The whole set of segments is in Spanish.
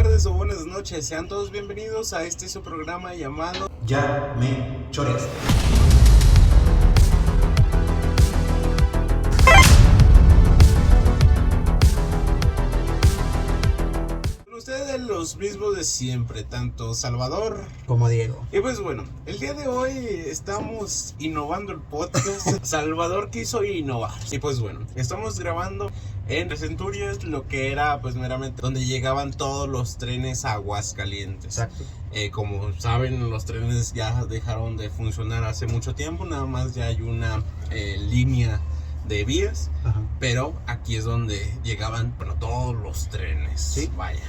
tardes o buenas noches, sean todos bienvenidos a su programa llamado Ya me choreaste. Con ustedes los mismos de siempre, tanto Salvador como Diego. Y pues bueno, el día de hoy estamos innovando el podcast. Salvador quiso innovar. Y pues bueno, estamos grabando en Centurias, lo que era pues meramente donde llegaban todos los trenes a Aguascalientes. Exacto. Como saben, los trenes ya dejaron de funcionar hace mucho tiempo, nada más ya hay una línea de vías. Ajá. Pero aquí es donde llegaban, bueno, todos los trenes. Sí. Vaya.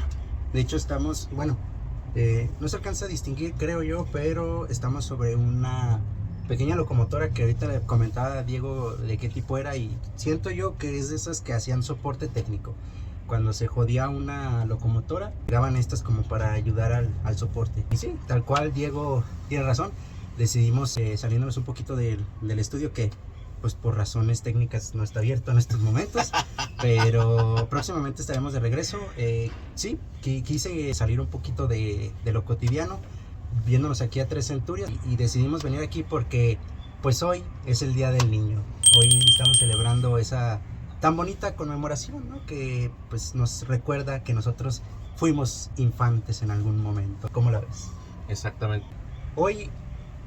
De hecho estamos, no se alcanza a distinguir, creo yo, pero estamos sobre una pequeña locomotora que ahorita le comentaba a Diego de qué tipo era, y siento yo que es de esas que hacían soporte técnico. Cuando se jodía una locomotora, llegaban estas como para ayudar al soporte. Y sí, tal cual, Diego tiene razón. Decidimos saliéndonos un poquito del estudio, que pues por razones técnicas no está abierto en estos momentos, pero próximamente estaremos de regreso. Sí, quise salir un poquito de lo cotidiano, viéndonos aquí a Tres Centurias, y decidimos venir aquí porque pues hoy es el Día del Niño. Hoy estamos celebrando esa tan bonita conmemoración, ¿no? Que pues nos recuerda que nosotros fuimos infantes en algún momento. ¿Cómo la ves? Exactamente. Hoy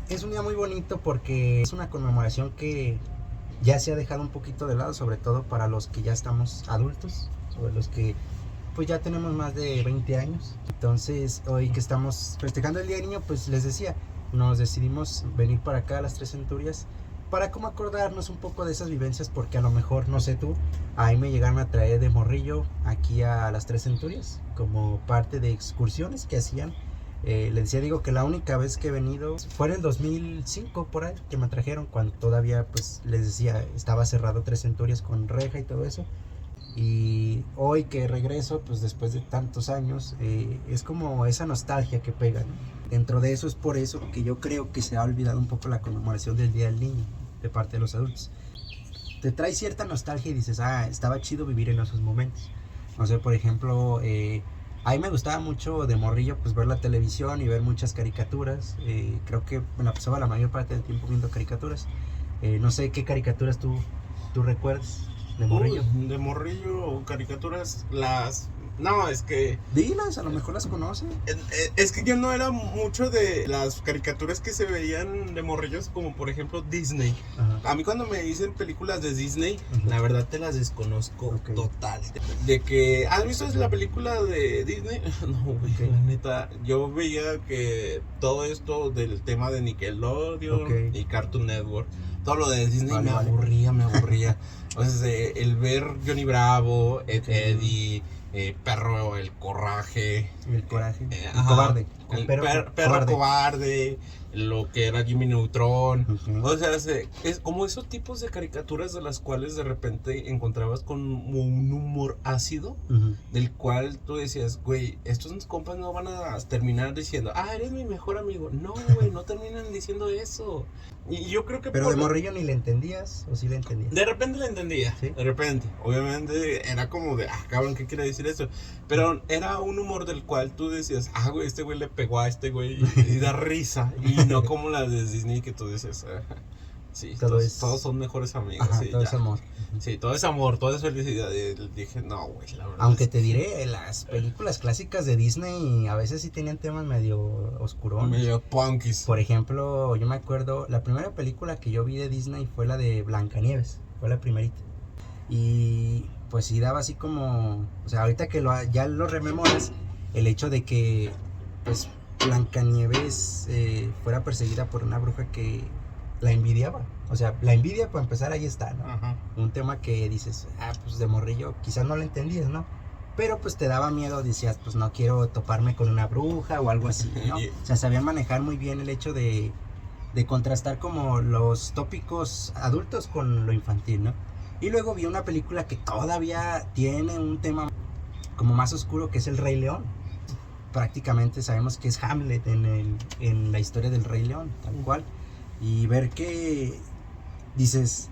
es un día muy bonito porque es una conmemoración que ya se ha dejado un poquito de lado, sobre todo para los que ya estamos adultos, sobre los que pues ya tenemos más de 20 años. Entonces hoy que estamos festejando el Día del Niño, pues les decía, nos decidimos venir para acá a las Tres Centurias para como acordarnos un poco de esas vivencias, porque a lo mejor, no sé tú, ahí me llegaron a traer de morrillo aquí a las Tres Centurias como parte de excursiones que hacían. Les decía, digo, que la única vez que he venido fue en el 2005 por ahí, que me trajeron cuando todavía, pues les decía, estaba cerrado Tres Centurias con reja y todo eso. Y hoy que regreso, pues después de tantos años, es como esa nostalgia que pega, ¿no? Dentro de eso es por eso que yo creo que se ha olvidado un poco la conmemoración del Día del Niño de parte de los adultos. Te trae cierta nostalgia y dices, estaba chido vivir en esos momentos. No sé, por ejemplo, a mí me gustaba mucho de morrillo pues ver la televisión y ver muchas caricaturas. Creo que me la pasaba la mayor parte del tiempo viendo caricaturas. No sé qué caricaturas tú recuerdas de morrillo. De morrillo, caricaturas, No, es que... Dilas, a lo mejor las conoce. Es que yo no era mucho de las caricaturas que se veían de morrillos, como por ejemplo Disney. Ajá. A mí cuando me dicen películas de Disney, Ajá. la verdad te las desconozco. Okay. Total. De que, ¿has visto la película de Disney? No, güey, Okay. la neta, yo veía que todo esto del tema de Nickelodeon, Okay, y Cartoon Network, todo lo de Disney vale. me aburría. O sea, el ver Johnny Bravo, Eddie, Perro el Coraje, El Coraje, el ajá, Cobarde, el perro perro cobarde, lo que era Jimmy Neutron. Uh-huh. O sea, es como esos tipos de caricaturas de las cuales de repente encontrabas con un humor ácido, Uh-huh. del cual tú decías, güey, estos compas no van a terminar diciendo, eres mi mejor amigo. No, güey, no terminan diciendo eso. Y yo creo que Pero de morrillo ni le entendías, ¿o sí le entendías? de repente le entendía, ¿Sí? De repente. Obviamente era como de, cabrón, ¿qué quiere decir eso? Pero era un humor del cual tú decías, güey, este güey le pegó a este güey y da risa. Y no como las de Disney que tú dices, sí, todos son mejores amigos. Ajá, sí, todo es amor. Sí, todo es amor, todo es felicidad. Y dije, no, güey, la verdad. Aunque te diré, las películas clásicas de Disney a veces sí tenían temas medio oscurones. Medio punkies. Por ejemplo, yo me acuerdo, la primera película que yo vi de Disney fue la de Blancanieves, fue la primerita. Y pues sí daba así como, o sea, ahorita que ya lo rememoras, el hecho de que pues Blancanieves fuera perseguida por una bruja que la envidiaba. O sea, la envidia, para empezar, ahí está, ¿no? Ajá. Un tema que dices, pues de morrillo quizás no lo entendías, ¿no? Pero pues te daba miedo, decías, pues no quiero toparme con una bruja o algo así, ¿no? O sea, sabían manejar muy bien el hecho de contrastar como los tópicos adultos con lo infantil, ¿no? Y luego vi una película que todavía tiene un tema como más oscuro, que es El Rey León. Prácticamente sabemos que es Hamlet en la historia del Rey León, tal cual. Y ver que dices,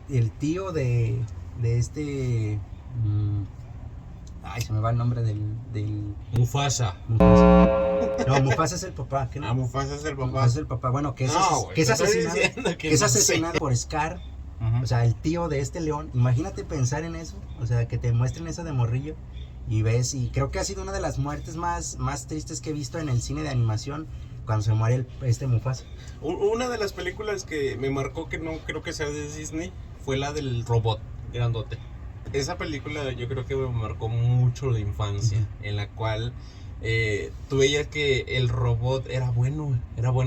el tío de este Ay, se me va el nombre del Mufasa. Mufasa. No, Mufasa es el papá. ¿Qué no? Ah, Mufasa es el papá. Mufasa es el papá. Bueno, que es, No, güey, que es te estoy asesinado, diciendo que es no sé. asesinado por Scar. Ujú. O sea, el tío de este león. Imagínate pensar en eso. O sea, que te muestren eso de morrillo. Y ves, y creo que ha sido una de las muertes más tristes que he visto en el cine de animación. Cuando se muere este Mufasa. Una de las películas que me marcó, que no creo que sea de Disney, fue la del robot grandote. Esa película yo creo que me marcó mucho la infancia, en la cual tú veías que el robot era bueno,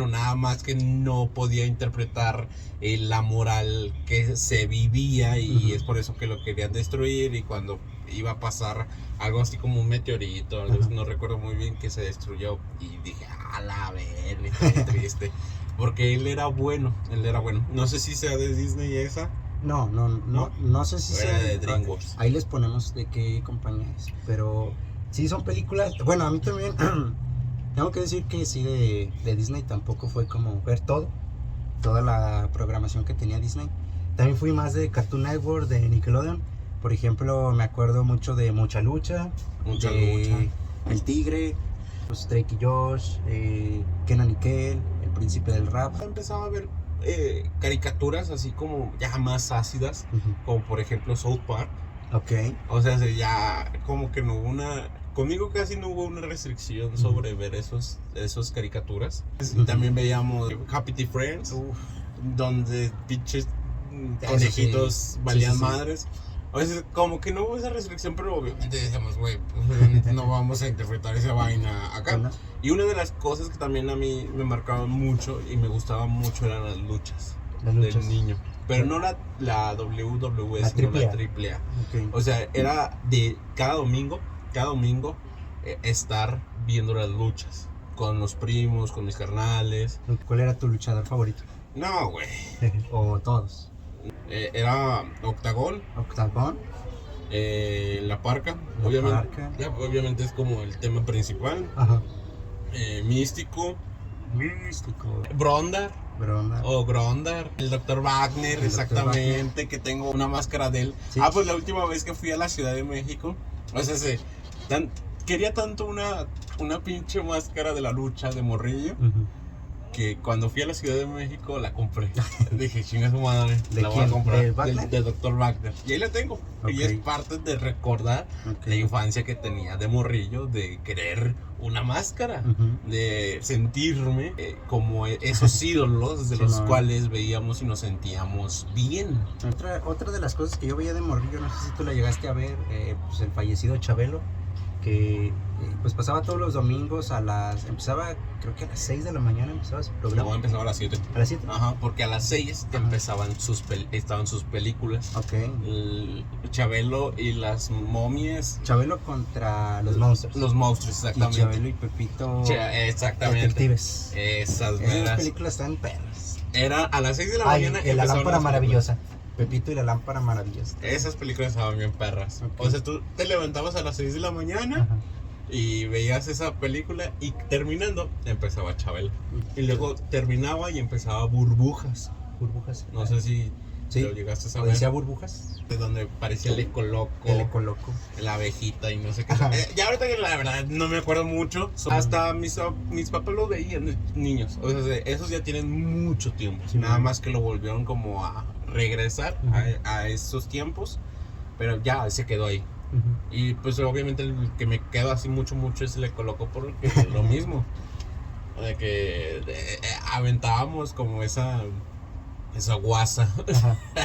nada más que no podía interpretar la moral que se vivía, y es por eso que lo querían destruir. Y cuando iba a pasar algo así como un meteorito, algo así, no recuerdo muy bien, que se destruyó, y dije, a la verga, qué triste, porque él era bueno. No sé si sea de Disney esa. No sé si Era sea de DreamWorks. Ahí les ponemos de qué compañía es. Pero sí son películas. Bueno, a mí también tengo que decir que sí, de Disney tampoco fue como ver toda la programación que tenía Disney. También fui más de Cartoon Network, de Nickelodeon. Por ejemplo, me acuerdo mucho de Mucha Lucha, de El Tigre, pues, Drake y Josh, Kenan y Kel, El Príncipe del Rap. Empezaba a ver caricaturas así como ya más ácidas, como por ejemplo South Park. Ok. O sea, ya como que no hubo conmigo casi no hubo una restricción sobre ver esos caricaturas. También veíamos Happy Tree Friends, donde pinches conejitos sí. valían Sí. madres. O sea, como que no hubo esa restricción, pero obviamente decíamos, güey, pues, no vamos a interpretar esa vaina acá. Bueno. Y una de las cosas que también a mí me marcaban mucho y me gustaba mucho eran las luchas del niño. Pero no la WWE, La sino la AAA. AAA. Okay. O sea, era de cada domingo, estar viendo las luchas con los primos, con mis carnales. ¿Cuál era tu luchador favorito? No, güey. O todos. Era Octagón, Octagón. La Parca, La obviamente. Parca. Ya, obviamente es como el tema principal. Ajá. Místico, Místico. Brondar. Broma. O Grondar, el Dr. Wagner, El Dr. exactamente, que tengo una máscara de él. Sí. Pues la última vez que fui a la Ciudad de México, o sea, quería tanto una pinche máscara de la lucha de morrillo, que cuando fui a la Ciudad de México la compré. Dije, chinga su madre, ¿De la voy quién? a comprar. ¿De Wagner? De Dr. Wagner. Y ahí la tengo. Okay. Y es parte de recordar la infancia que tenía de morrillo, de querer una máscara, de sentirme como esos ídolos de los cuales veíamos y nos sentíamos bien. Otra de las cosas que yo veía de morrillo, no sé si tú la llegaste a ver, pues el fallecido Chabelo, que pues pasaba todos los domingos empezaba creo que a las 6 de la mañana empezaba su programa. No, empezaba a las 7. ¿A las 7? Ajá, porque a las 6 estaban sus películas. Ok. El Chabelo y las momias. Chabelo contra los monstruos. Los monstruos, exactamente. Y Chabelo y Pepito. Exactamente. Detectives. Esas Esas películas están perras. Era a las 6 de la mañana. Y la lámpara maravillosa. Pepito y la lámpara maravillosa. Esas películas estaban bien perras. Okay. O sea, tú te levantabas a las 6 de la mañana. Ajá. Y veías esa película y terminando empezaba Chabelo. Y luego terminaba y empezaba Burbujas. Burbujas. No sé si sí. lo llegaste a ¿O saber. decía Burbujas? De donde parecía el Ecoloco. El Ecoloco. La abejita y no sé qué. Ya ahorita que la verdad no me acuerdo mucho. Hasta mis papás lo veían niños. O sea, esos ya tienen mucho tiempo. Sí, nada más que lo volvieron como a regresar a esos tiempos. Pero ya se quedó ahí. Y pues obviamente el que me quedo así mucho es le coloco porque lo mismo, de que aventábamos como esa guasa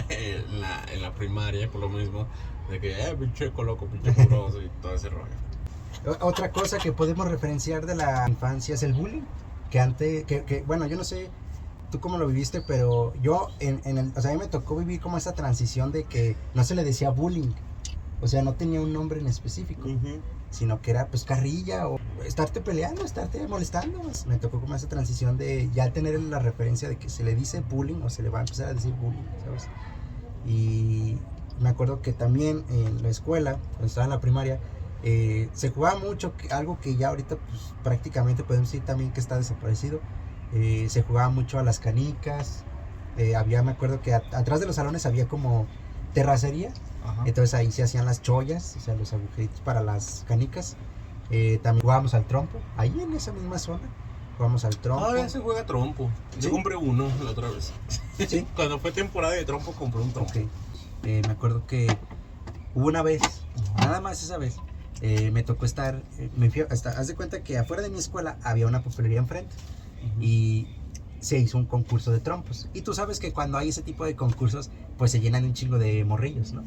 en la primaria, por lo mismo, de que pinche coloco, pinche poroso y todo ese rollo. Otra cosa que podemos referenciar de la infancia es el bullying, que antes, bueno, yo no sé tú cómo lo viviste, pero yo o sea, a mí me tocó vivir como esa transición de que no se le decía bullying. O sea, no tenía un nombre en específico, sino que era pues carrilla o estarte peleando, estarte molestando. Pues. Me tocó como esa transición de ya tener la referencia de que se le dice bullying o se le va a empezar a decir bullying, ¿sabes? Y me acuerdo que también en la escuela, cuando estaba en la primaria, se jugaba mucho, algo que ya ahorita pues, prácticamente podemos decir también que está desaparecido. Se jugaba mucho a las canicas. Me acuerdo que atrás de los salones había como terracería. Ajá. Entonces ahí se hacían las chollas, o sea, los agujeritos para las canicas. También jugábamos al trompo, ahí en esa misma zona. Jugamos al trompo. Todavía se juega trompo. Yo ¿Sí? compré uno la otra vez. Sí. Cuando fue temporada de trompo, compré un trompo. Ok. Me acuerdo que hubo una vez, nada más esa vez, me tocó estar, me fui haz de cuenta que afuera de mi escuela había una papelería enfrente y se hizo un concurso de trompos. Y tú sabes que cuando hay ese tipo de concursos, pues se llenan un chingo de morrillos, ¿no?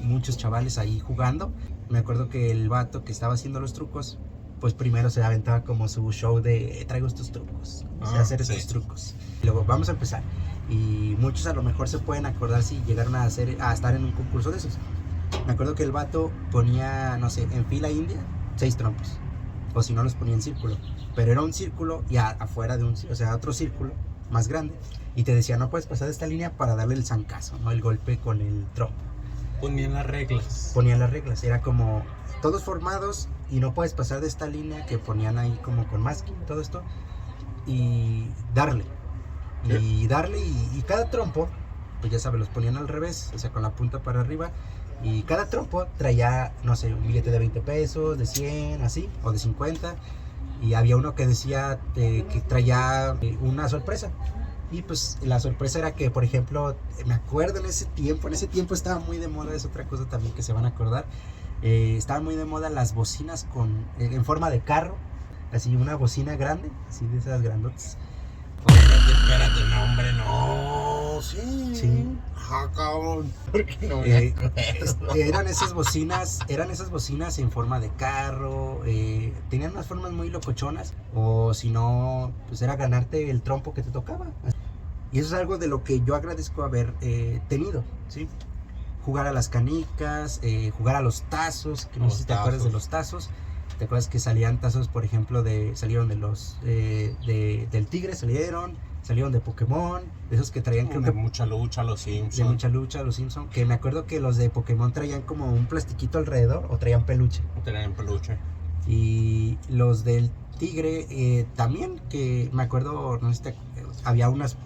Muchos chavales ahí jugando. Me acuerdo que el vato que estaba haciendo los trucos, pues primero se aventaba como su show de traigo estos trucos, sé hacer estos trucos. Y luego vamos a empezar. Y muchos a lo mejor se pueden acordar si llegaron a estar en un concurso de esos. Me acuerdo que el vato ponía, no sé, en fila india, 6 trompos. O si no, los ponía en círculo. Pero era un círculo y afuera de otro círculo más grande. Y te decía, no puedes pasar de esta línea para darle el zancazo, ¿no? El golpe con el trompo. Ponían las reglas. Ponían las reglas. Era como todos formados y no puedes pasar de esta línea que ponían ahí como con masking, todo esto. Y darle. Y darle y cada trompo, pues ya sabes, los ponían al revés, o sea, con la punta para arriba. Y cada trompo traía, no sé, un billete de 20 pesos, de 100, así, o de 50. Y había uno que decía que traía una sorpresa. Y pues la sorpresa era que, por ejemplo, me acuerdo en ese tiempo estaba muy de moda, es otra cosa también que se van a acordar. Estaban muy de moda las bocinas en forma de carro, así una bocina grande, así de esas grandotas. Espérate, no, hombre, no. Sí. Ah, cabrón. ¿Por qué no me acuerdo? Eran esas bocinas en forma de carro, tenían unas formas muy locochonas, o si no, pues era ganarte el trompo que te tocaba. Y eso es algo de lo que yo agradezco haber tenido, ¿sí? Jugar a las canicas, jugar a los tazos, que no sé si te acuerdas de los tazos. ¿Te acuerdas que salían tazos, por ejemplo, salieron de los del Tigre, salieron de Pokémon, de esos que traían creo de que mucha lucha, los Simpsons. de mucha lucha, los Simpsons, que me acuerdo que los de Pokémon traían como un plastiquito alrededor o traían peluche. Tenían peluche. Y los del Tigre también, que me acuerdo, no sé, había unas,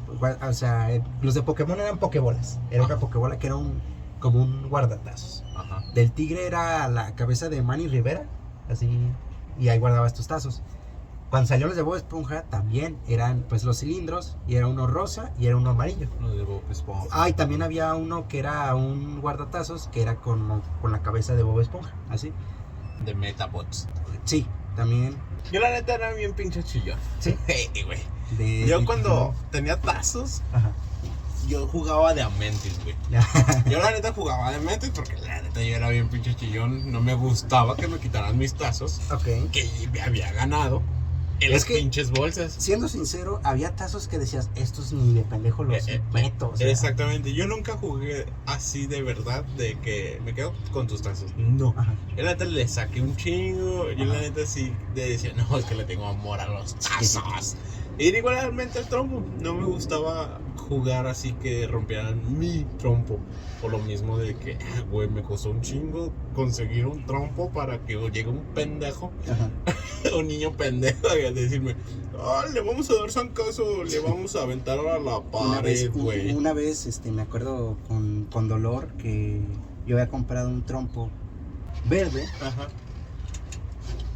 o sea, los de Pokémon eran pokebolas. Era una pokebola que era como un guardatazos. Ajá. Del Tigre era la cabeza de Manny Rivera, así, y ahí guardabas tus tazos. Cuando salieron los de Bob Esponja también eran pues los cilindros, y era uno rosa y era uno amarillo. Los de Bob Esponja. Ah, y también había uno que era un guardatazos que era con la cabeza de Bob Esponja, así. De Metabots. Sí, también. Yo la neta era bien pinche chillón. Sí. Güey. Yo cuando tenía tazos, Ajá. yo jugaba de Amentis, güey. Yo la neta jugaba de Amentis porque la neta yo era bien pinche chillón. No me gustaba que me quitaran mis tazos Ok. que me había ganado en Es las que, pinches bolsas. siendo sincero, había tazos que decías, estos ni de pendejo los meto. O sea, Exactamente, yo nunca jugué así de verdad, de que me quedo con tus tazos. No. Ajá. Yo la neta le saqué un chingo. Yo la neta sí le decía, no, es que le tengo amor a los tazos. Y igualmente el trompo. No me gustaba jugar así que rompieran mi trompo. Por lo mismo de que, güey, me costó un chingo conseguir un trompo para que llegue un pendejo, Ajá. un niño pendejo, a decirme, le vamos a dar zancazo, le vamos a aventar a la pared, güey. Una vez, me acuerdo con dolor que yo había comprado un trompo verde, Ajá.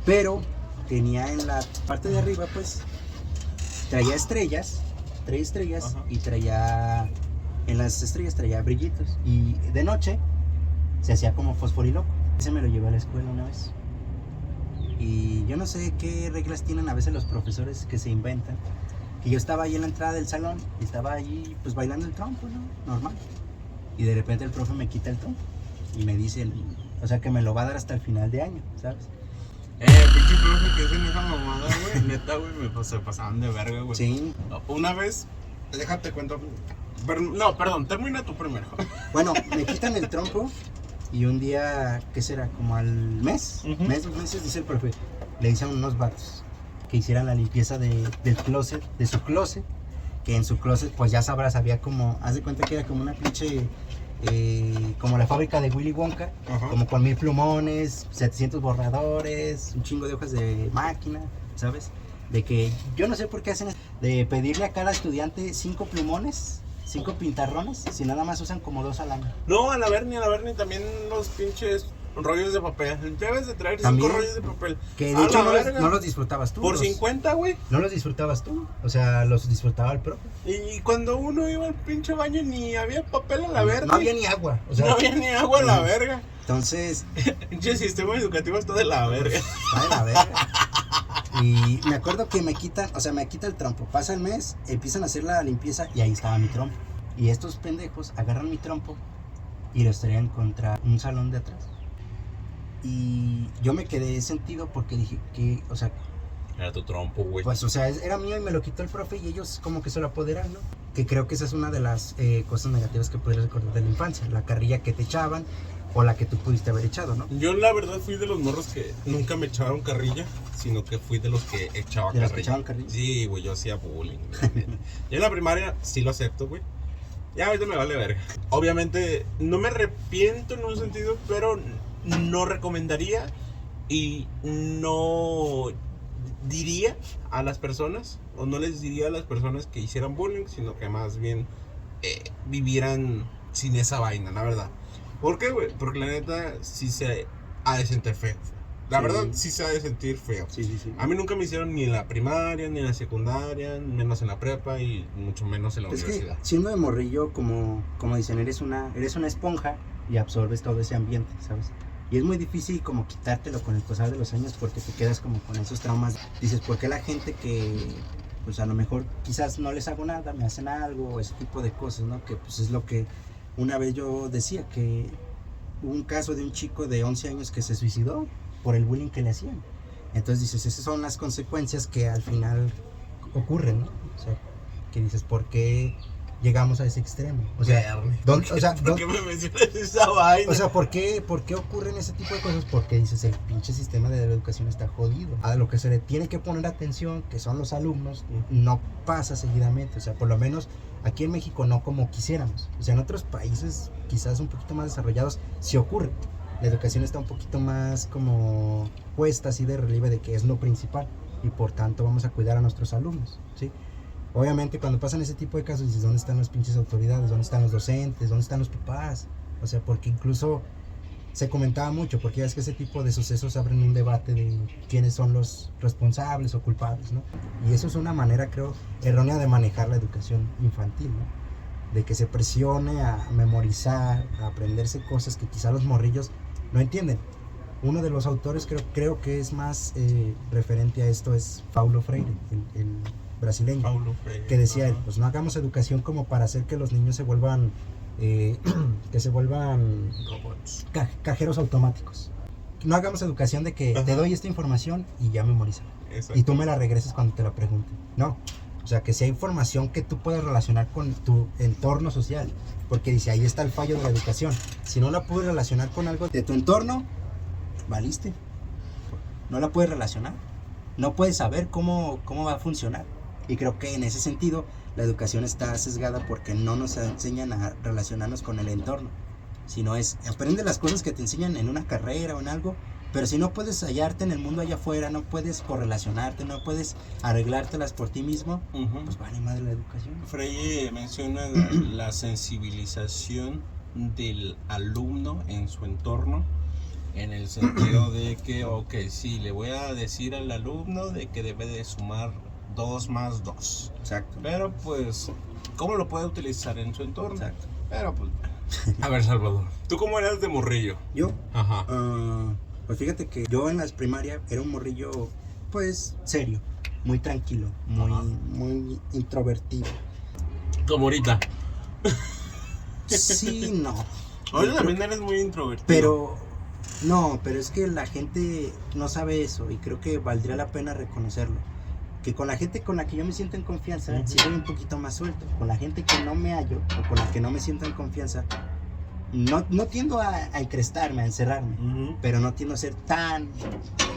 pero tenía en la parte de arriba, pues, traía estrellas, Ajá. y en las estrellas traía brillitos. Y de noche se hacía como fosforiloco. Ese me lo llevé a la escuela una vez. Y yo no sé qué reglas tienen a veces los profesores que se inventan. Que yo estaba ahí en la entrada del salón y estaba ahí pues bailando el trompo, ¿no? Normal. Y de repente el profe me quita el trompo y me dice, o sea que me lo va a dar hasta el final de año, ¿sabes? Pinche profe que hacen esa mamada, güey. Neta, güey, se pasaban de verga, güey. Sí. Una vez, déjate cuento. No, perdón, termina tú primero. Bueno, me quitan el trompo y un día, ¿qué será? Como al mes, Ujú. dos meses, dice el profe, le dicen unos vatos que hicieran la limpieza del closet, de su closet, que en su closet, pues ya sabrás, había como, haz de cuenta que era como una pinche, como la fábrica de Willy Wonka, Ajá. como con 1000 plumones, 700 borradores, un chingo de hojas de máquina, ¿sabes? De que yo no sé por qué hacen esto, de pedirle a cada estudiante 5 plumones, 5 pintarrones si nada más usan como 2 al año? No, a la Bernie también los pinches rollos de papel. Debes de traer 5 También, rollos de papel. Que A de hecho la verga. no los disfrutabas tú. Por los- 50, güey. No los disfrutabas tú, o sea, los disfrutaba el profe. Y cuando uno iba al pinche baño ni había papel a la verga. No había ni agua, o sea, No había ni agua a la verga. entonces, Pinche sistema educativo está de la verga. está de la verga. Y me acuerdo que me quita el trompo, pasa el mes, empiezan a hacer la limpieza y ahí estaba mi trompo. Y estos pendejos agarran mi trompo y lo estrellan contra un salón de atrás. Y yo me quedé sentido porque dije que, o sea, Era tu trompo, güey. pues, o sea, era mío y me lo quitó el profe y ellos como que se lo apoderan, ¿no? Que creo que esa es una de las cosas negativas que puedes recordar de la infancia, la carrilla que te echaban o la que tú pudiste haber echado, ¿no? Yo la verdad fui de los morros que nunca me echaron carrilla, sino que fui de los que echaban ¿De los carrilla. que echaban carrilla? Sí, güey, yo hacía bullying. La neta. Yo en la primaria sí lo acepto, güey. Ya ahorita me vale verga. Obviamente no me arrepiento en un sentido, pero no recomendaría y no diría a las personas, o no les diría a las personas que hicieran bullying, sino que más bien vivieran sin esa vaina, la verdad. ¿Por qué, güey? Porque la neta sí se ha de sentir feo. La Sí. verdad sí se ha de sentir feo. Sí, sí, sí. A mí nunca me hicieron ni en la primaria, ni en la secundaria, menos en la prepa y mucho menos en la Es que universidad. siendo de morrillo, como dicen, eres una esponja y absorbes todo ese ambiente, ¿sabes? Y es muy difícil como quitártelo con el pasar de los años porque te quedas como con esos traumas. Dices, ¿por qué la gente que, pues a lo mejor quizás no les hago nada, me hacen algo, o ese tipo de cosas, ¿no? Que pues es lo que una vez yo decía, que hubo un caso de un chico de 11 años que se suicidó por el bullying que le hacían. Entonces dices, esas son las consecuencias que al final ocurren, ¿no? O sea, que dices, ¿por qué llegamos a ese extremo? O sea, ¿Por qué me mencionas esa vaina? o sea, ¿por qué ocurren ese tipo de cosas? Porque dices, el pinche sistema de la educación está jodido. A lo que se le tiene que poner atención, que son los alumnos, no pasa seguidamente. O sea, por lo menos aquí en México no como quisiéramos. O sea, en otros países quizás un poquito más desarrollados sí ocurre. La educación está un poquito más como puesta así de relieve de que es lo principal y por tanto vamos a cuidar a nuestros alumnos, ¿sí? Obviamente cuando pasan ese tipo de casos dices, ¿dónde están las pinches autoridades? ¿Dónde están los docentes? ¿Dónde están los papás? O sea, porque incluso se comentaba mucho, porque ya es que ese tipo de sucesos abren un debate de quiénes son los responsables o culpables, ¿no? Y eso es una manera, creo, errónea de manejar la educación infantil, ¿no? De que se presione a memorizar, a aprenderse cosas que quizá los morrillos no entienden. Uno de los autores creo que es más referente a esto es Paulo Freire, el brasileño. Paulo Freire. Que decía él, Ajá. pues no hagamos educación como para hacer que los niños se vuelvan Robots. cajeros automáticos. No hagamos educación de que Ajá. te doy esta información y ya memoriza. Exacto. Y tú me la regreses cuando te la pregunte. No. O sea, que sea información que tú puedas relacionar con tu entorno social. Porque dice, ahí está el fallo de la educación. Si no la puedes relacionar con algo de tu entorno, valiste. No la puedes relacionar. No puedes saber cómo va a funcionar. Y creo que en ese sentido la educación está sesgada porque no nos enseñan a relacionarnos con el entorno. Sino es, aprende las cosas que te enseñan en una carrera o en algo, pero si no puedes hallarte en el mundo allá afuera, no puedes correlacionarte, no puedes arreglártelas por ti mismo, Ujú. pues vale madre la educación. Freire menciona la sensibilización del alumno en su entorno, en el sentido de que, ok, sí, le voy a decir al alumno de que debe de sumar 2 más 2. Exacto. Pero pues, ¿cómo lo puede utilizar en su entorno? Exacto. Pero pues, a ver, Salvador, ¿tú cómo eras de morrillo? Yo, Ajá. pues fíjate que yo en la primaria era un morrillo, pues, serio, muy tranquilo, Ajá. muy introvertido. Como ahorita. Sí, no. Ahorita también eres muy introvertido. Pero, no, pero es que la gente no sabe eso y creo que valdría la pena reconocerlo. Que con la gente con la que yo me siento en confianza, Ujú. sí soy un poquito más suelto. Con la gente que no me hallo o con la que no me siento en confianza, no tiendo a encrestarme, a encerrarme. Ujú, Pero no tiendo a ser tan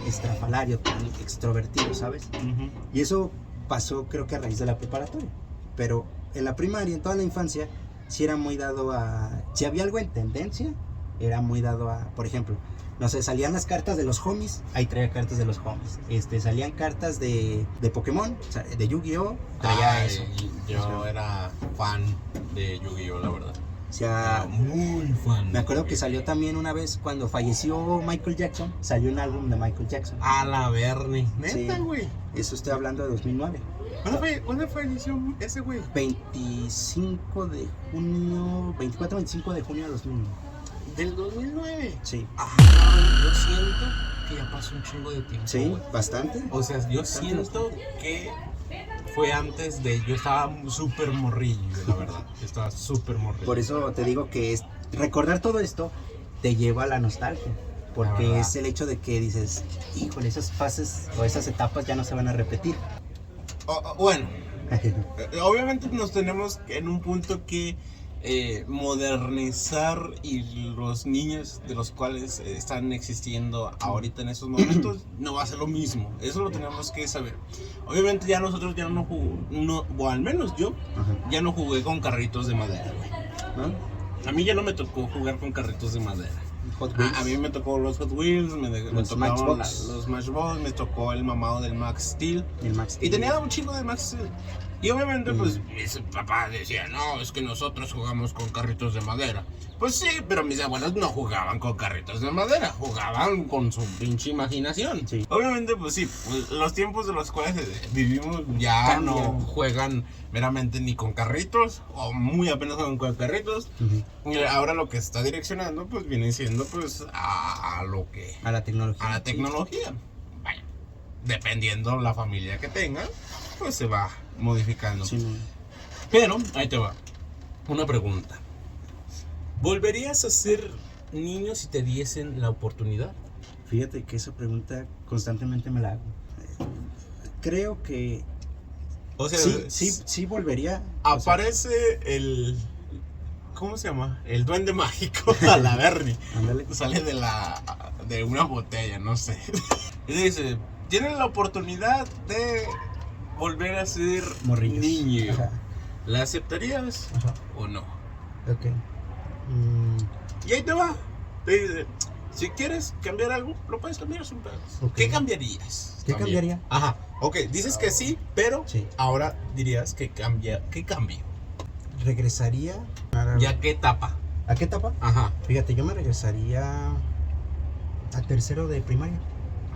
estrafalario, tan extrovertido, ¿sabes? ujú. Y eso pasó creo que a raíz de la preparatoria. Pero en la primaria, en toda la infancia, sí era muy dado a... Si había algo en tendencia, era muy dado a... Por ejemplo, No sé, salían las cartas de los homies, ahí traía cartas de los homies. Salían cartas de Pokémon, o sea, de Yu-Gi-Oh, traía eso. Yo era fan de Yu-Gi-Oh, la verdad. O sea, Era muy fan. me acuerdo que salió también una vez cuando falleció Michael Jackson, salió un álbum de Michael Jackson. A la Bernie. Neta, Sí. güey. Eso estoy hablando de 2009. ¿Cuándo falleció ese güey? 25 de junio, 24-25 de junio de 2009. Del 2009. Sí. Yo siento que ya pasó un chingo de tiempo. Sí, güey. bastante. O sea, yo siento que fue antes de. Yo estaba súper morrillo, la verdad. Estaba súper morrillo. Por eso te digo que recordar todo esto te lleva a la nostalgia. La Porque verdad. es el hecho de que dices, híjole, esas fases o esas etapas ya no se van a repetir. Bueno, obviamente nos tenemos en un punto que modernizar, y los niños de los cuales están existiendo ahorita en esos momentos no va a ser lo mismo. Eso lo tenemos que saber. Obviamente ya nosotros ya no jugamos, o al menos yo Ajá. ya no jugué con carritos de madera, güey. ¿No? A mí ya no me tocó jugar con carritos de madera. Hot Wheels. A mí me tocó los Hot Wheels, me Los tocaron Matchbox. los Matchbox, me tocó el mamado del Max Steel. El Max Y Steel. tenía un chingo de Max Steel. Y obviamente, pues, mis papás decían, no, es que nosotros jugamos con carritos de madera. Pues sí, pero mis abuelos no jugaban con carritos de madera, jugaban con su pinche imaginación. Sí. Obviamente, pues sí, pues, los tiempos de los cuales vivimos ya no Cambian. juegan meramente ni con carritos, o muy apenas juegan con carritos. Ujú. Y ahora lo que se está direccionando, pues, viene siendo, pues, a lo que... A la tecnología. a la tecnología. Vaya, dependiendo la familia que tenga, pues se va modificando. Sí, no. Pero, ahí te va. Una pregunta. ¿Volverías a ser niño si te diesen la oportunidad? Fíjate que esa pregunta constantemente me la hago. Creo que O sea, sí volvería. O sea, aparece el... ¿Cómo se llama? El duende mágico a la Bernie. ándale. Sale de una botella, no sé. Y dice, tienen la oportunidad de volver a ser Morrillos. niño. Ajá. ¿La aceptarías Ajá. o no? Ok. Y ahí te va. Te dice, si quieres cambiar algo, lo puedes cambiar sin pedos. Ok. ¿Qué cambiarías? ¿Qué cambiaría? Ajá. Ok, dices que sí, pero Sí. ahora dirías que cambia. ¿Qué cambio? Regresaría. ¿Ya qué etapa? ¿A qué etapa? Ajá. Fíjate, yo me regresaría a tercero de primaria.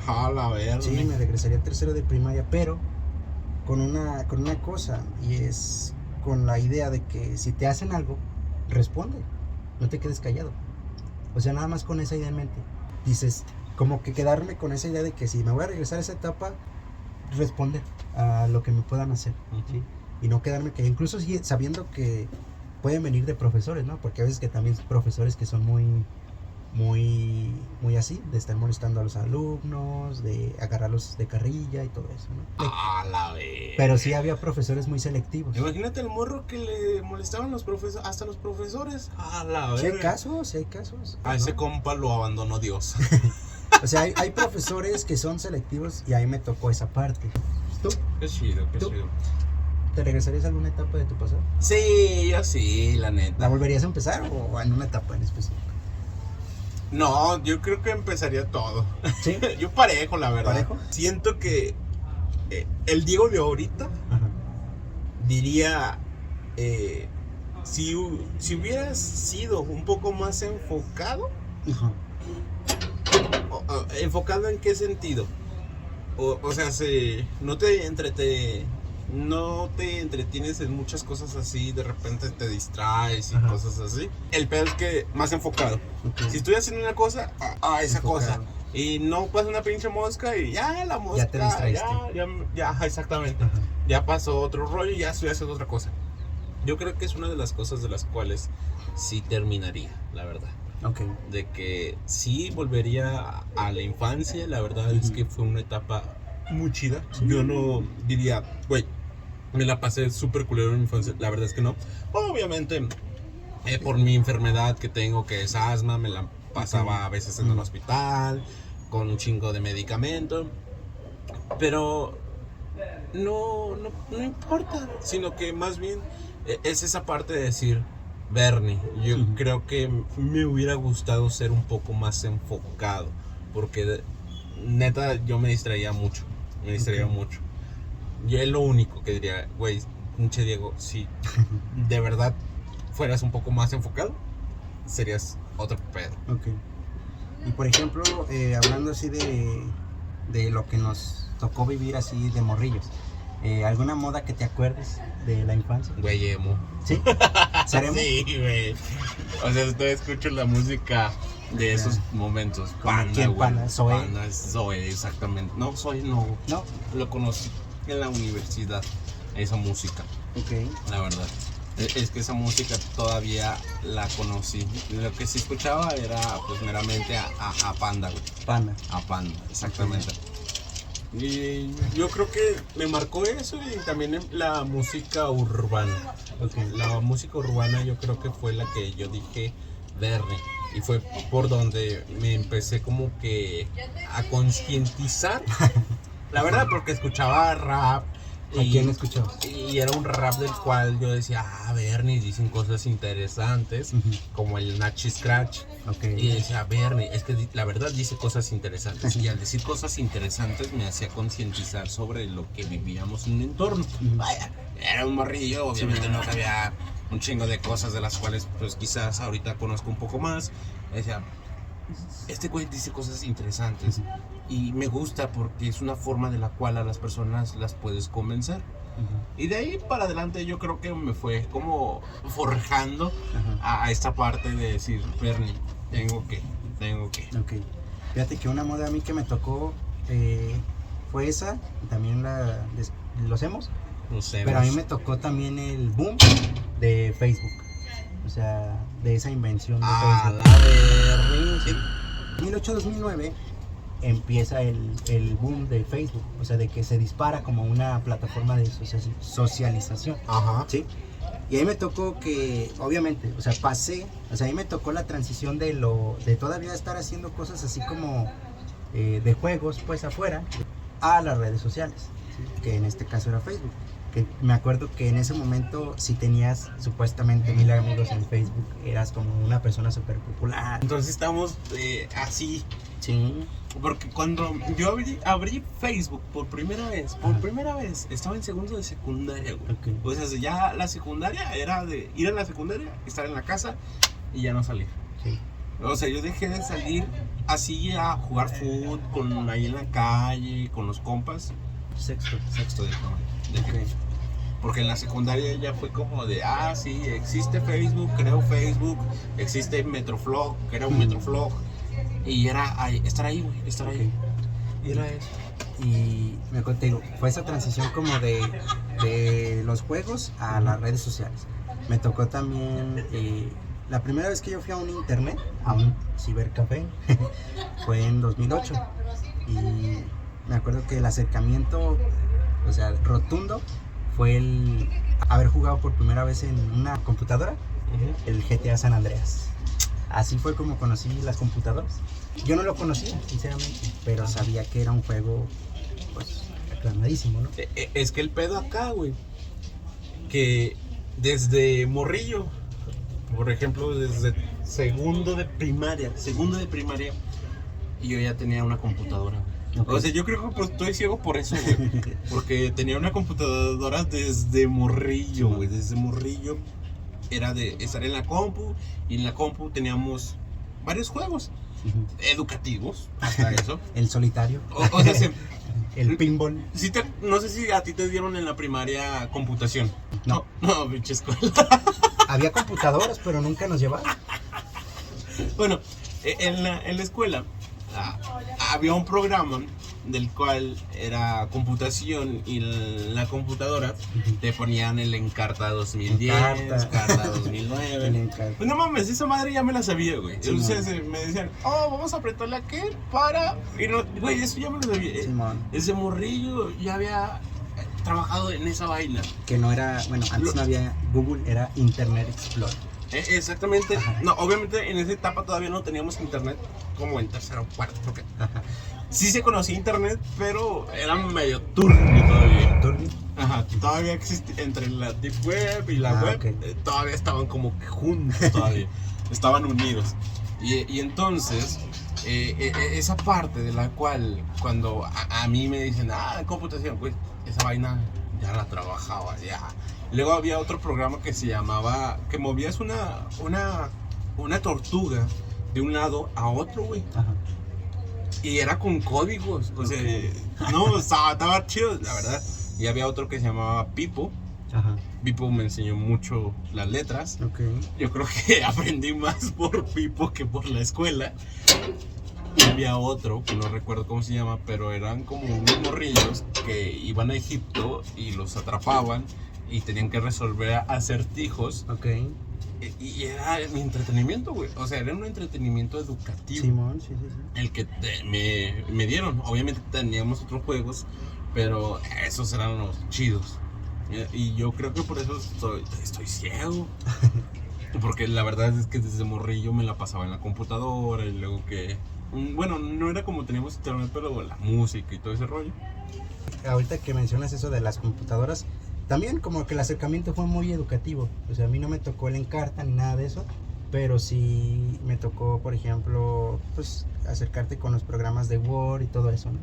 A la verga. Sí, me regresaría a tercero de primaria, pero con una cosa, y es con la idea de que si te hacen algo, responde, no te quedes callado. O sea, nada más con esa idea en mente. Dices, como que quedarme con esa idea de que si me voy a regresar a esa etapa, responder a lo que me puedan hacer. Ujú. Y no quedarme que incluso sabiendo que pueden venir de profesores, ¿no? Porque a veces que también profesores que son muy así, de estar molestando a los alumnos, de agarrarlos de carrilla y todo eso, ¿no? A la verga. Pero sí había profesores muy selectivos. Imagínate el morro que le molestaban los profesores, hasta los profesores. A la Sí hay verga. casos, sí hay casos. A ¿no? ese compa lo abandonó Dios. O sea, hay profesores que son selectivos y ahí me tocó esa parte. ¿Tú Qué chido, qué ¿Tú? chido. te regresarías a alguna etapa de tu pasado? Sí, yo sí, la neta. ¿La volverías a empezar o en una etapa en específico? No, yo creo que empezaría todo. ¿Sí? Yo parejo, la verdad. ¿Parejo? Siento que el Diego de ahorita Ajá. diría, si hubieras sido un poco más enfocado, Ajá. ¿enfocado en qué sentido? O sea, no te entretienes en muchas cosas así, de repente te distraes y Ajá. cosas así. El peor es que más enfocado. Ok. Si estoy haciendo una cosa, a esa Enfocado. cosa. Y no pasa una pinche mosca y ya la mosca. Ya te distraíste. Ya, exactamente. Ajá. Ya pasó otro rollo y ya estoy haciendo otra cosa. Yo creo que es una de las cosas de las cuales sí terminaría, la verdad. Ok. De que sí volvería a la infancia, la verdad es Ujú. que fue una etapa muy chida. Sí. Yo no diría, güey, me la pasé súper culero en mi infancia, la verdad es que no. Obviamente, por mi enfermedad que tengo, que es asma, me la pasaba a veces en el hospital, con un chingo de medicamento, pero no importa, sino que más bien es esa parte de decir, Bernie, yo Ujú. creo que me hubiera gustado ser un poco más enfocado, porque neta yo me distraía mucho, Ok. mucho. Yo es lo único que diría, güey, pinche Diego, si de verdad fueras un poco más enfocado, serías otro pedo. Ok. Y por ejemplo, hablando así de lo que nos tocó vivir así de morrillos, ¿alguna moda que te acuerdes de la infancia? Güey, emo. ¿Sí? ¿Seremos? Sí, güey. O sea, todavía escucho la música de esos momentos. ¿Como Panda, quién, güey. Panda? ¿Zoé? Panda, Zoé, exactamente. No, Zoé no. ¿No? Lo conocí en la universidad, esa música, Ok. la verdad. Es que esa música todavía la conocí. Lo que sí escuchaba era pues meramente a Panda, güey. Panda. A Panda, exactamente. Y yo creo que me marcó eso y también la música urbana. Ok. La música urbana yo creo que fue la que yo dije Bernie. Y fue por donde me empecé como que a concientizar. La verdad, porque escuchaba rap. ¿A quién escuchabas? Y era un rap del cual yo decía, Bernie, dicen cosas interesantes, Ujú. como el Nachi Scratch. Ok. Y decía, Bernie, es que la verdad dice cosas interesantes. Y al decir cosas interesantes me hacía concientizar sobre lo que vivíamos en el entorno. Ujú. Vaya, era un morrillo, obviamente no sabía un chingo de cosas de las cuales pues quizás ahorita conozco un poco más. Decía, este güey dice cosas interesantes. Ujú. Y me gusta porque es una forma de la cual a las personas las puedes convencer. Ujú. Y de ahí para adelante yo creo que me fue como forjando Ajá. a esta parte de decir, Bernie, tengo que. Ok. Fíjate que una moda a mí que me tocó fue esa, y también los hemos, No sé. pero a mí me tocó también el boom de Facebook. O sea, de esa invención de A Facebook. la Bernie. Sí. 2008-2009 empieza el boom de Facebook, o sea, de que se dispara como una plataforma de socialización. Ajá. ¿Sí? Y ahí me tocó que, obviamente, o sea, ahí me tocó la transición de todavía estar haciendo cosas así como de juegos, pues afuera, a las redes sociales, ¿sí? Que en este caso era Facebook. Que me acuerdo que en ese momento, si tenías supuestamente 1000 amigos en Facebook, eras como una persona súper popular. Entonces estamos así. Sí. Porque cuando yo abrí Facebook por primera vez, estaba en segundo de secundaria, güey. Ok. O sea, ya la secundaria era de ir a la secundaria, estar en la casa y ya no salir. Sí. O sea, yo dejé de salir así a jugar fútbol ahí en la calle, con los compas. Sexto. Sexto dejé. Ok. Porque en la secundaria ya fue como de, sí, existe Facebook, creo Facebook, existe Metroflog, creo Metroflog. Y era estar ahí, güey, estar ahí. Y era eso. Y me acuerdo, te digo, fue esa transición como de los juegos a las redes sociales. Me tocó también, la primera vez que yo fui a un internet, a un cibercafé, fue en 2008. Y me acuerdo que el acercamiento, o sea, rotundo, fue el haber jugado por primera vez en una computadora, el GTA San Andreas. Así fue como conocí las computadoras. Yo no lo conocía, sinceramente, pero sabía que era un juego, pues, aclamadísimo, ¿no? Es que el pedo acá, güey, que desde morrillo, por ejemplo, desde segundo de primaria, y yo ya tenía una computadora. Okay. O sea, yo creo que pues, estoy ciego por eso, güey. Porque tenía una computadora desde morrillo, güey. Desde morrillo era de estar en la compu. Y en la compu teníamos varios juegos educativos, hasta eso. El solitario. O sea, el pinball. No sé si a ti te dieron en la primaria computación. No, pinche escuela. Había computadoras, pero nunca nos llevaban. Bueno, en la escuela había un programa del cual era computación y la computadora te ponían el Encarta 2010, Encarta 2009. Pues no mames, esa madre ya me la sabía, güey. Sí, entonces me decían, vamos a apretarle aquel para... Y no, güey, eso ya me lo sabía. Sí, ese morrillo ya había trabajado en esa vaina. Que no era, bueno, antes no había Google, era Internet Explorer. Exactamente. Ajá. No, obviamente en esa etapa todavía no teníamos internet como en tercero o cuarto. Okay. sí se conocía internet, pero era medio turbio todavía. ¿Turbio? Ajá, todavía existe entre la deep web y la web, ok. todavía estaban como que juntos todavía, estaban unidos. Y entonces, esa parte de la cual cuando a mí me dicen, computación, pues esa vaina ya la trabajaba, ya. Luego había otro programa que se llamaba, que movías una tortuga de un lado a otro, güey. Ajá. Y era con códigos, o sea, no, estaba chido, la verdad. Y había otro que se llamaba Pipo. Ajá. Pipo me enseñó mucho las letras. Ok. Yo creo que aprendí más por Pipo que por la escuela. Y había otro, que no recuerdo cómo se llama, pero eran como unos morrillos que iban a Egipto y los atrapaban y tenían que resolver acertijos. Ok. Y era mi entretenimiento, güey. O sea, era un entretenimiento educativo. Simón, sí. El que me dieron. Obviamente teníamos otros juegos, pero esos eran los chidos. Y yo creo que por eso estoy ciego. Porque la verdad es que desde morrillo me la pasaba en la computadora y luego que... Bueno, no era como teníamos internet, pero la música y todo ese rollo. Ahorita que mencionas eso de las computadoras, también como que el acercamiento fue muy educativo. O sea, a mí no me tocó el Encarta ni nada de eso, pero sí me tocó, por ejemplo, pues acercarte con los programas de Word y todo eso, ¿no?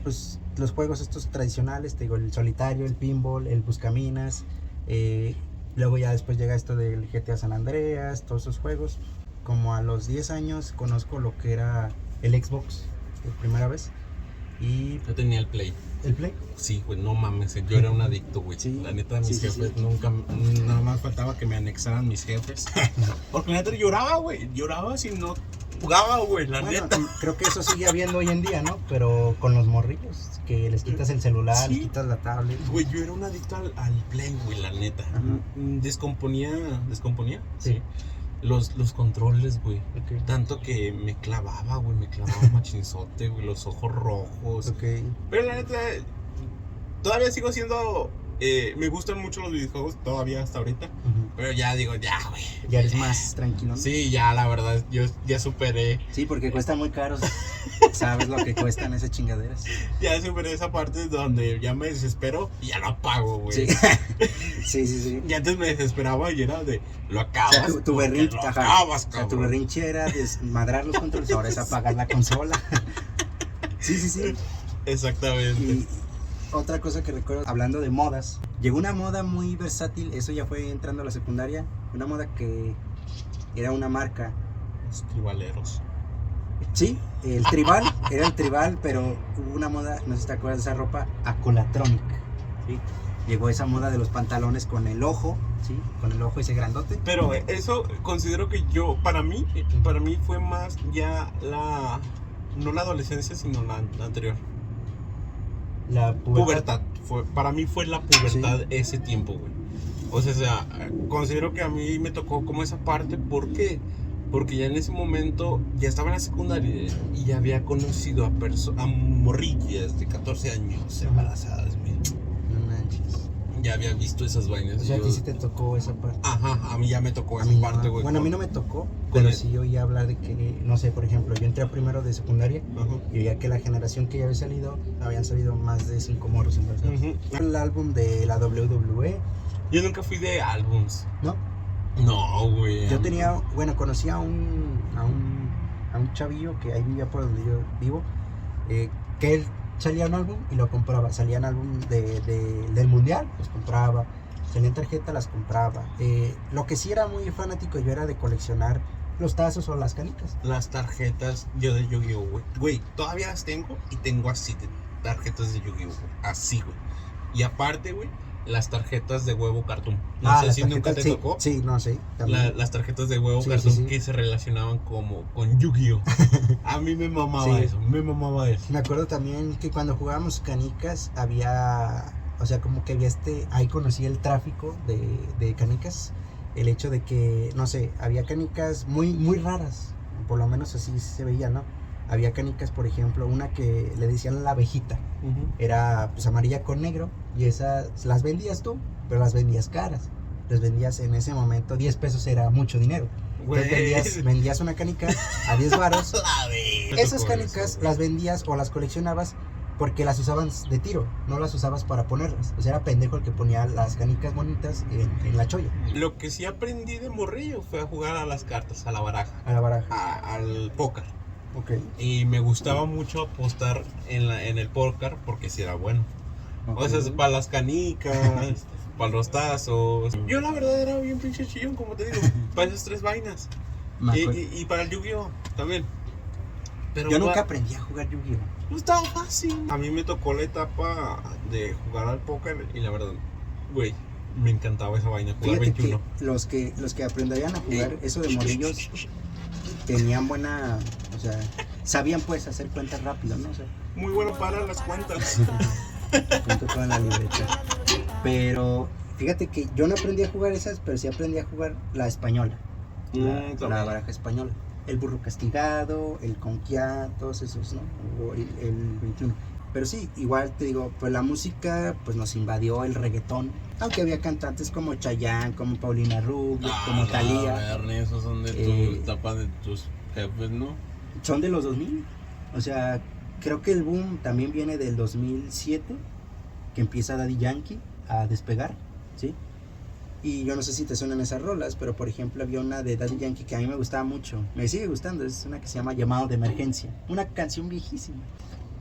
Pues los juegos estos tradicionales, te digo, el solitario, el pinball, el buscaminas, luego ya después llega esto del GTA San Andreas, todos esos juegos. Como a los 10 años conozco lo que era el Xbox por primera vez. Y Yo tenía el Play. ¿el Play? Sí, güey, no mames, yo era un adicto, güey. Sí. La neta, mis Sí, sí, jefes sí. nunca, nada más faltaba que me anexaran mis jefes. Porque la neta lloraba, güey, lloraba si no jugaba, güey, la Bueno, neta. creo que eso sigue habiendo hoy en día, ¿no? Pero con los morrillos, que les quitas el celular, Sí. les quitas la tablet. Güey, yo era un adicto al Play, güey, la neta. Ajá. Descomponía, Sí. los controles, güey. Ok. Tanto que me clavaba machinzote, güey, los ojos rojos. Ok. Pero la neta, todavía sigo siendo... me gustan mucho los videojuegos, todavía hasta ahorita. Ujú. Pero ya digo, ya, güey. Ya eres más tranquilo, ¿no? Sí, ya, la verdad, yo ya superé. Sí, porque cuestan muy caros. Sabes lo que cuestan esas chingaderas. Ya superé esa parte donde ya me desespero y ya lo apago, güey. Sí. Sí. Y antes me desesperaba y era de, lo O acabas. sea, tu porque berrinche, lo ajá. acabas, O sea, tu cabrón. berrinche era desmadrar los controles, ahora es apagar la consola. Sí. Exactamente. Y otra cosa que recuerdo, hablando de modas, llegó una moda muy versátil, eso ya fue entrando a la secundaria, una moda que era una marca. Los tribaleros. Sí, era el tribal, pero hubo una moda, no sé si te acuerdas de esa ropa, Acolatronic. ¿Sí? Llegó esa moda de los pantalones con el ojo, ¿sí? Con el ojo ese grandote. Pero eso considero que para mí fue más ya no la adolescencia, sino la anterior. La Pubertad. Para mí fue la pubertad Sí. ese tiempo, güey. O sea, considero que a mí me tocó como esa parte. ¿Por qué? Porque ya en ese momento ya estaba en la secundaria y ya había conocido a morrillas de 14 años embarazadas, güey. No manches. Ya había visto esas vainas. O sea, a Yo- ti sí te tocó esa parte. Ajá, a mí ya me tocó A esa mí no. parte, güey. Bueno, a mí no me tocó, pero sí oí hablar de que, no sé, por ejemplo, yo entré a primero de secundaria Ajá. y oía que la generación que ya había salido, habían salido más de 5 morros embarazados. Ujú. El álbum de la WWE, Yo nunca fui de álbums. ¿no? No, güey. Yo tenía, bueno, conocí a un chavillo que ahí vivía por donde yo vivo, que él salía un álbum y lo compraba. Salían álbum del mundial, los compraba. Salían tarjeta, las compraba. Lo que sí era muy fanático yo era de coleccionar los tazos o las canicas. Las tarjetas yo de Yu-Gi-Oh, güey. Güey, todavía las tengo y tengo así de tarjetas de Yu-Gi-Oh, güey. Así, güey. Y aparte, güey, las tarjetas de huevo cartoon. No sé las si nunca te tarjetas, sí, tocó. Sí, no sé. También. Las tarjetas de huevo Sí, cartoon sí, sí. que se relacionaban como con Yu-Gi-Oh. A mí me mamaba Sí. eso, me mamaba eso. Me acuerdo también que cuando jugábamos canicas había, o sea, como que había ahí conocí el tráfico de canicas, el hecho de que, no sé, había canicas muy raras, por lo menos así se veía, ¿no? Había canicas, por ejemplo, una que le decían la abejita, era pues amarilla con negro y esas las vendías tú, pero las vendías caras, las vendías en ese momento, 10 pesos era mucho dinero. Entonces vendías una canica a 10 varos. Esas canicas las vendías o las coleccionabas porque las usaban de tiro, no las usabas para ponerlas. O sea, era pendejo el que ponía las canicas bonitas en la cholla. Lo que sí aprendí de morrillo fue a jugar a las cartas, a la baraja. A la baraja. Al póker. Ok. Y me gustaba mucho apostar en el póker porque sí era bueno. Okay. O sea, para las canicas, para los tazos. Yo la verdad era bien pinche chillón, como te digo, para esas tres vainas. Y para el Yu-Gi-Oh también. Pero yo nunca aprendí a jugar Yu-Gi-Oh. No estaba fácil. A mí me tocó la etapa de jugar al póker y la verdad, güey, me encantaba esa vaina, jugar Fíjate 21. Que los que aprenderían a jugar eso de morrillos tenían buena, o sea, sabían pues hacer cuentas rápidas, ¿no? O sea, muy bueno para las cuentas. Cuento toda la libreta. Pero fíjate que yo no aprendí a jugar esas, pero sí aprendí a jugar la española. La baraja española. El burro castigado, el conquia, todos esos, ¿no? O el 21. Pero sí, igual te digo, pues la música pues nos invadió el reggaetón. Aunque había cantantes como Chayanne, como Paulina Rubio, como Thalía. Esos son de tu etapa de tus jefes, ¿no? Son de los 2000. O sea, creo que el boom también viene del 2007, que empieza Daddy Yankee a despegar, ¿sí? Y yo no sé si te suenan esas rolas, pero por ejemplo había una de Daddy Yankee que a mí me gustaba mucho. Me sigue gustando, es una que se llama Llamado de Emergencia. Una canción viejísima.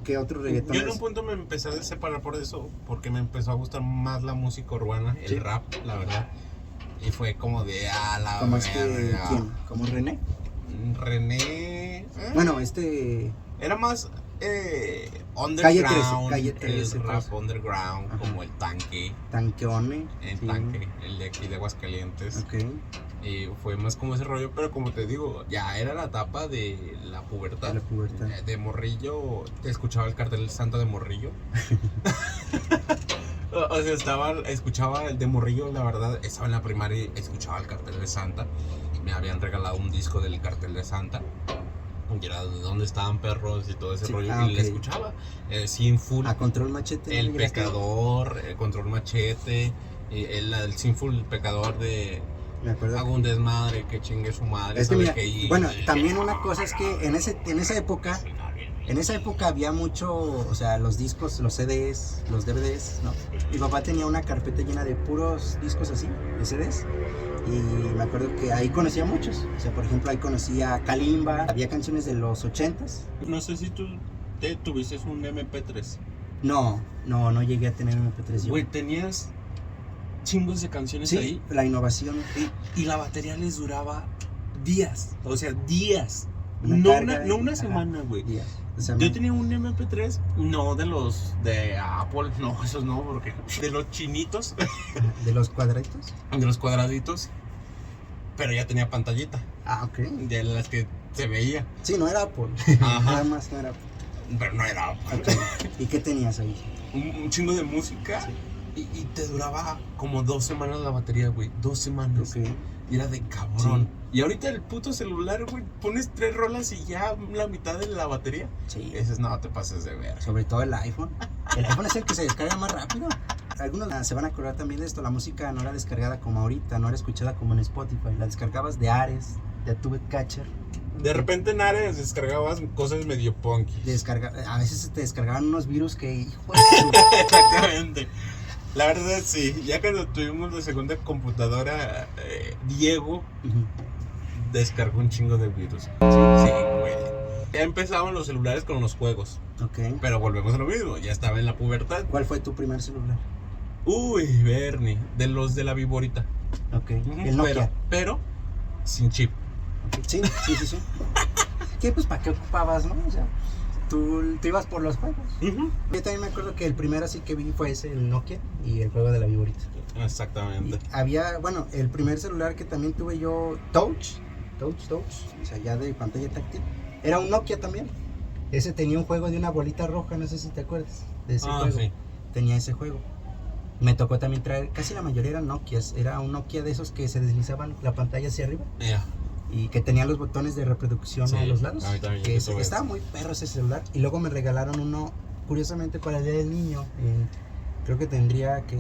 Que otro reggaetón. Yo en un punto me empecé a separar por eso, porque me empezó a gustar más la música urbana, el rap, la verdad. Y fue como de la ¿Cómo es que quién? ¿Como René? René. Bueno, era más underground. Calle 13, el rap pues. underground, Ajá. como el tanque. Tanqueone. El sí. tanque, el de aquí de Aguascalientes. Ok. Y fue más como ese rollo, pero como te digo, ya era la etapa de la pubertad. La pubertad. De morrillo, te escuchaba el cartel Santa de morrillo. O sea, escuchaba el de morrillo, la verdad, estaba en la primaria y escuchaba el cartel de Santa. Me habían regalado un disco del cartel de Santa. Y era de dónde estaban perros y todo ese rollo. Y le escuchaba. Sinful. A Control Machete. El Pecador, el Control Machete. El Sinful, el Pecador de... Me acuerdo. Hago un desmadre, que chingue su madre. Es que mira, bueno, también una cosa es que en esa época había mucho, o sea, los discos, los CDs, los DVDs, ¿no? Mi papá tenía una carpeta llena de puros discos así, de CDs. Y me acuerdo que ahí conocía a muchos. O sea, por ejemplo, ahí conocía a Kalimba, había canciones de los 80s. No sé si tú tuviste un MP3. No llegué a tener MP3 yo. Güey, tenías chingos de canciones Sí, ahí. la innovación. Y la batería les duraba días. O sea, días. Una No una semana, güey. Días. O sea, Yo tenía un MP3, no de los de Apple, no, esos no, porque de los chinitos, ¿De los cuadraditos? de los cuadraditos, pero ya tenía pantallita, Ah, ok. de las que se veía. Sí, no era Apple. Ajá. Nada más no era Apple. Pero no era Apple. Ok. ¿Y qué tenías ahí? Un chingo de música y te duraba como 2 semanas la batería, güey, 2 semanas. Ok. Y era de cabrón. Y ahorita el puto celular, güey, pones 3 rolas y ya la mitad de la batería. Sí. Ese no te pases de ver. Sobre todo el iPhone. El iPhone es el que se descarga más rápido. Algunos se van a acordar también de esto. La música no era descargada como ahorita, no era escuchada como en Spotify. La descargabas de Ares, de Tube Catcher. De repente en Ares descargabas cosas medio punky. A veces te descargaban unos virus que, hijo Exactamente. La verdad sí, ya cuando tuvimos la segunda computadora, Diego descargó un chingo de virus. Sí, güey. Ya empezaban los celulares con los juegos. Ok. Pero volvemos a lo mismo, ya estaba en la pubertad. ¿Cuál fue tu primer celular? Uy, Bernie, de los de la Viborita. Ok. El Nokia. Pero sin chip. Okay. Sí. ¿Qué? Pues ¿para qué ocupabas, no? O sea, tú ibas por los juegos. Yo también me acuerdo que el primero así que vi fue ese, el Nokia y el juego de la Viborita. Exactamente. Y había, bueno, el primer celular que también tuve yo, Touch, o sea, ya de pantalla táctil, era un Nokia también. Ese tenía un juego de una bolita roja, no sé si te acuerdas de ese juego. Sí. Tenía ese juego. Me tocó también traer, casi la mayoría eran Nokias, era un Nokia de esos que se deslizaban la pantalla hacia arriba. Y que tenía los botones de reproducción a los lados. Que estaba muy perro ese celular. Y luego me regalaron uno, curiosamente, para el Día del Niño. Creo que tendría que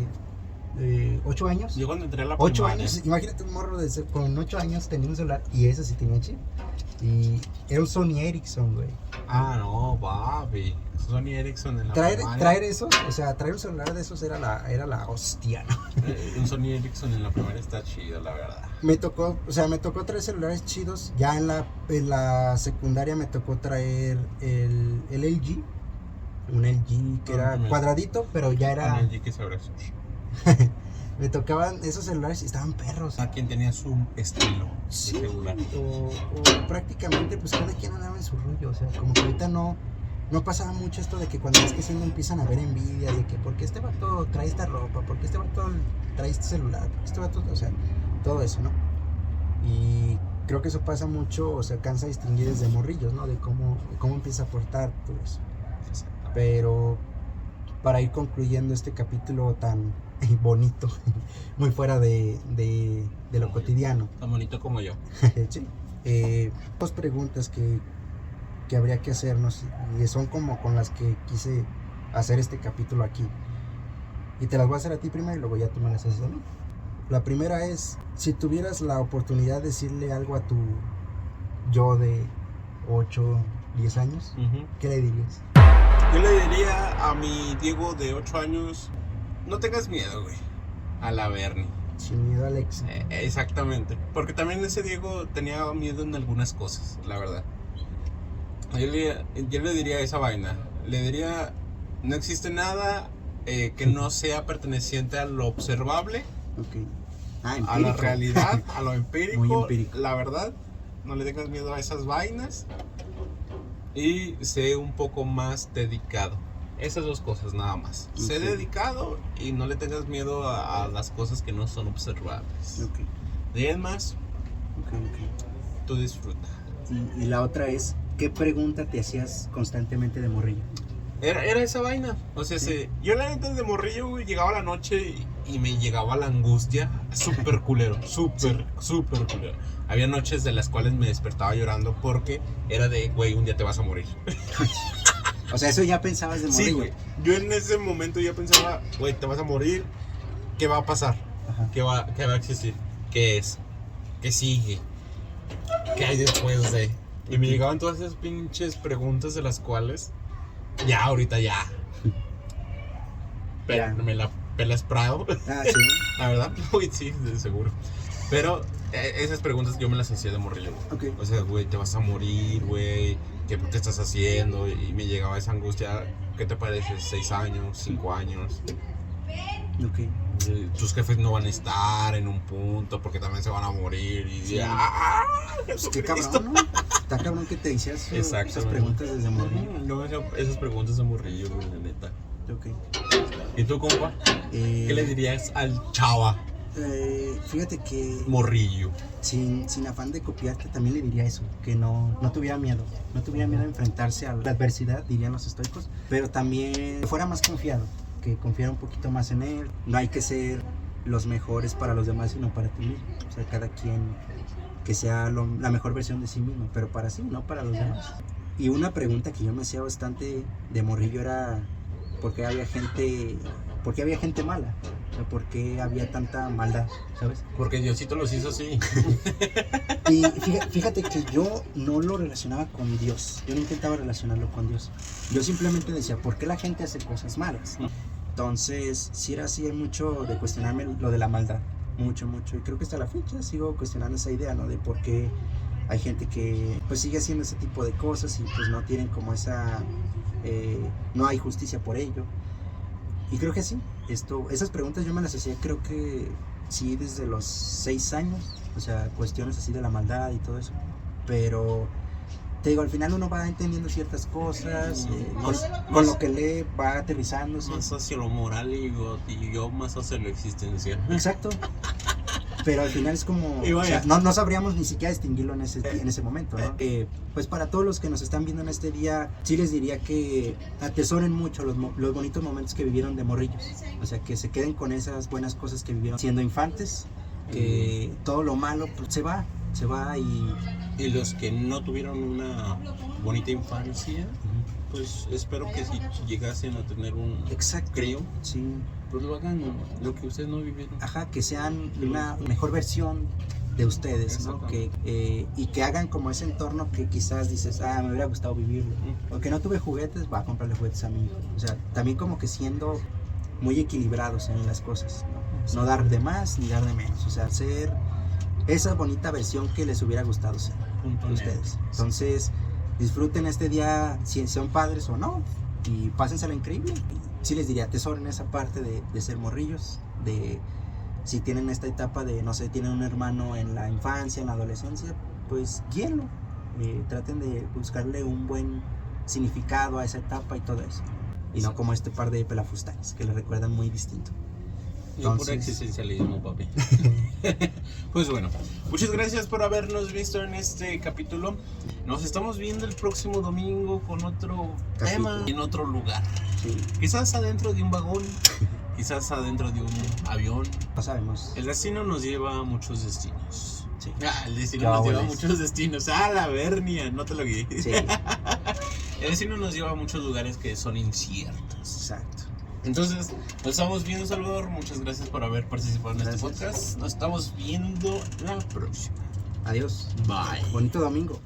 8 años. Yo cuando entré a la 8 primaria, años, imagínate un morro con 8 años teniendo un celular y ese sí tenía chip. Y era un Sony Ericsson, güey. Ah, no, papi. Sony Ericsson en la primaria. Traer esos, o sea, traer un celular de esos era la hostia, ¿no? Un Sony Ericsson en la primaria está chido, la verdad. Me tocó traer celulares chidos. Ya en la secundaria me tocó traer el LG. Un LG que era cuadradito, pero ya era... Un LG que se abre. Me tocaban esos celulares y estaban perros. A quien tenía su estilo Sí, de celular. o prácticamente pues cada quien andaba en su rollo. O sea, como que ahorita no pasaba mucho esto de que cuando vas creciendo empiezan a ver envidias de que porque este vato trae esta ropa, porque este vato trae este celular, porque este vato, o sea, todo eso, ¿no? Y creo que eso pasa mucho, o sea, cansa distinguir desde morrillos, ¿no? De cómo empieza a aportar todo eso. Pero para ir concluyendo este capítulo tan bonito, muy fuera de lo cotidiano. Tan bonito como yo. Sí. Dos preguntas que habría que hacernos y son como con las que quise hacer este capítulo aquí. Y te las voy a hacer a ti primero y luego ya tú me las haces a mí. La primera es, si tuvieras la oportunidad de decirle algo a tu yo de 8, 10 años, ¿qué le dirías? Yo le diría a mi Diego de 8 años, no tengas miedo, güey, a la Bernie. Sin miedo al éxito. Exactamente, porque también ese Diego tenía miedo en algunas cosas, la verdad. Yo le diría esa vaina, le diría, no existe nada que no sea perteneciente a lo observable, Okay. a la realidad, a lo empírico, Muy empírico. la verdad, no le tengas miedo a esas vainas y sé un poco más dedicado. Esas dos cosas nada más. Okay. Sé dedicado y no le tengas miedo a las cosas que no son observables. Okay. De ahí en más, Okay. tú disfruta. Y la otra es, ¿qué pregunta te hacías constantemente de morrillo? Era esa vaina. O sea, Sí. yo la neta de morrillo, güey, llegaba la noche y me llegaba la angustia. Súper culero, súper culero. Había noches de las cuales me despertaba llorando porque era de, güey, un día te vas a morir. O sea, eso ya pensabas de morrillo. Sí, güey. Yo en ese momento ya pensaba, güey, te vas a morir. ¿Qué va a pasar? Ajá. ¿Qué va a existir? ¿Qué es? ¿Qué sigue? ¿Qué hay después de? Y me llegaban todas esas pinches preguntas de las cuales ya, ahorita ya. Pero me la pelas Prado. Ah, sí. La verdad, uy, sí, de seguro. Pero esas preguntas yo me las hacía de morrillo. Okay. O sea, güey, te vas a morir, güey. ¿Qué estás haciendo? Y me llegaba esa angustia. ¿Qué te parece? 6 años, 5 años. Okay. Tus jefes no van a estar en un punto porque también se van a morir. Y Sí. Pues qué cabrón, ¿no? Está cabrón que te hicieras esas preguntas desde morrillo. No, esas preguntas de morrillo, güey, la neta. Ok. ¿Y tú, compa? ¿Qué le dirías al chava Fíjate que morrillo? sin afán de copiarte también le diría eso, que no tuviera miedo. No tuviera miedo a enfrentarse a la adversidad, dirían los estoicos, pero también que fuera más confiado, que confiara un poquito más en él. No hay que ser los mejores para los demás, sino para ti mismo. O sea, cada quien que sea la mejor versión de sí mismo, pero para sí, no para los demás. Y una pregunta que yo me hacía bastante de morrillo era ¿por qué había gente mala? O sea, ¿por qué había tanta maldad? ¿Sabes? Porque Diosito los hizo así. Y fíjate que yo no lo relacionaba con Dios. Yo no intentaba relacionarlo con Dios. Yo simplemente decía, ¿por qué la gente hace cosas malas? Entonces, si era así, hay mucho de cuestionarme lo de la maldad. Mucho. Y creo que hasta la fecha sigo cuestionando esa idea, ¿no? De por qué hay gente que pues sigue haciendo ese tipo de cosas y pues no tienen como esa... no hay justicia por ello. Y creo que sí, esas preguntas yo me las hacía creo que sí desde los 6 años, o sea, cuestiones así de la maldad y todo eso. Pero te digo, al final uno va entendiendo ciertas cosas, con lo que lee va aterrizándose. Más hacia lo moral y yo más hacia lo existencial. Exacto. Pero al final es como, Y vaya. o sea, no sabríamos ni siquiera distinguirlo en ese momento, ¿no? Pues para todos los que nos están viendo en este día, sí les diría que atesoren mucho los bonitos momentos que vivieron de morrillos. O sea, que se queden con esas buenas cosas que vivieron siendo infantes, que todo lo malo pues, se va y los que no tuvieron una bonita infancia, pues espero que si llegasen a tener un Exacto. crío, Sí. pues lo hagan lo que ustedes no vivieron. Ajá, que sean una mejor versión de ustedes, ¿no? Exactamente. Y que hagan como ese entorno que quizás dices, me hubiera gustado vivirlo. O que no tuve juguetes, va a comprarle juguetes a mi hijo. O sea, también como que siendo muy equilibrados en las cosas, ¿no? No dar de más ni dar de menos. O sea, ser esa bonita versión que les hubiera gustado ser a ustedes. Entonces, disfruten este día, si son padres o no, y pásensela increíble. Sí les diría, atesoren esa parte de ser morrillos, de si tienen esta etapa de, no sé, tienen un hermano en la infancia, en la adolescencia, pues guíenlo. Traten de buscarle un buen significado a esa etapa y todo eso. Y no como este par de pelafustanes que le recuerdan muy distinto. Puro existencialismo, papi. Pues bueno, muchas gracias por habernos visto en este capítulo. Nos estamos viendo el próximo domingo con otro tema en otro lugar. Sí. Quizás adentro de un vagón, quizás adentro de un avión. No sabemos. El destino nos lleva a muchos destinos. Sí. El destino nos lleva a muchos destinos. La Bernia, no te lo guié. Sí. El destino nos lleva a muchos lugares que son inciertos. Exacto. Entonces, nos estamos viendo, Salvador. Muchas gracias por haber participado en este podcast. Nos estamos viendo la próxima. Adiós. Bye. Bonito domingo.